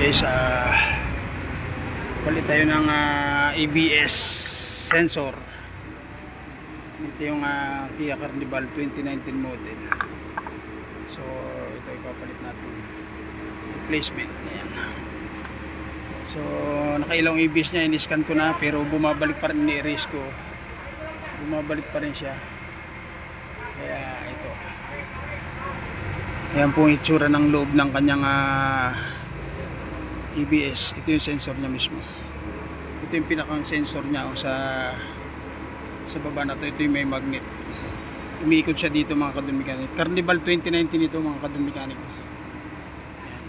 Guys, palit tayo ng ABS sensor. Ito yung Kia Carnival 2019 model. So ito ipapalit natin, replacement. Ayan. So nakailang ABS nya, in-scan ko na, pero bumabalik pa rin, ni-erase ko, bumabalik pa rin siya. Kaya ito, ayan po ang itsura ng loob ng kanyang ABS. Ito yung sensor niya mismo. Ito yung pinakang sensor niya sa baba na to. Ito yung may magnet. Umiikot siya dito mga kadun mechanic. Carnival 2019 ito mga kadun mechanic. Ayan.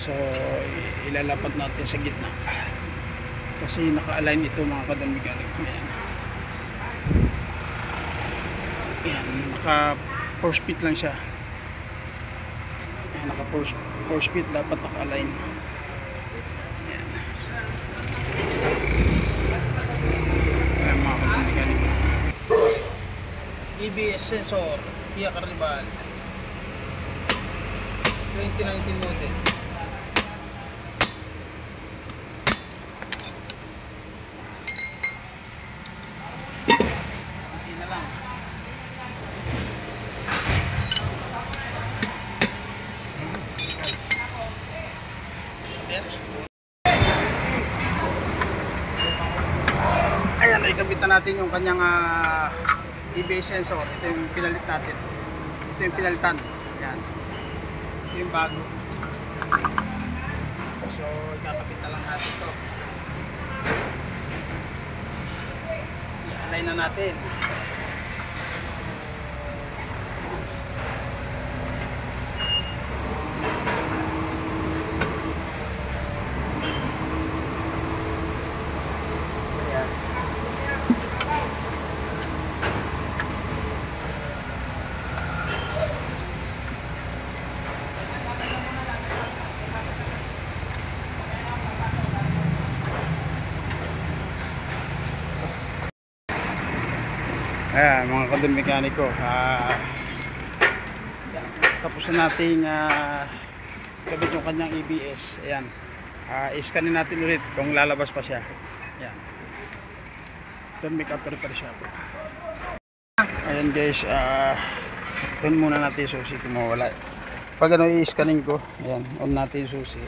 So ilalapat natin sa gitna kasi naka-align ito mga kadun mechanic. Ayan. Ayan, naka 4 speed lang siya. Ayan, naka 4 speed, dapat naka-align. Ayan. Ayan mga kapamikanik. ABS sensor, Kia Carnival 2019 model. Hindi na lang. Ayan, ikabitan natin yung kanyang ABS sensor. Ito yung pinalit natin. Ito yung pinalitan. Ayan. Ito yung bago. So ikakabit na lang natin ito. I-align na natin. Ayan mga kadun mekaniko, tapos na natin kabit yung kanyang ABS. Ayan, i-scanin natin ulit kung lalabas pa siya. Ayan, don't make up pa siya. Ayan guys, on muna natin yung susi kung mawala. Pag ano i-scanin ko, ayan, on natin yung susi,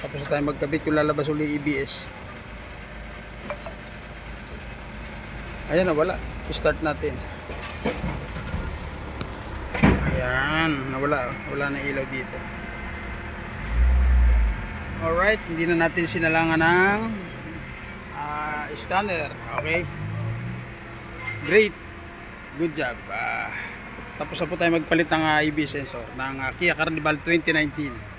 tapos na tayo magkabit kung lalabas ulit ABS. Ayan na, wala. I-start natin. Ayan, nawala. Wala na ilaw dito. Alright, hindi na natin sinalangan ng scanner. Okay, great, good job. Tapos na po tayo magpalit ng ABS sensor ng Kia Carnival 2019.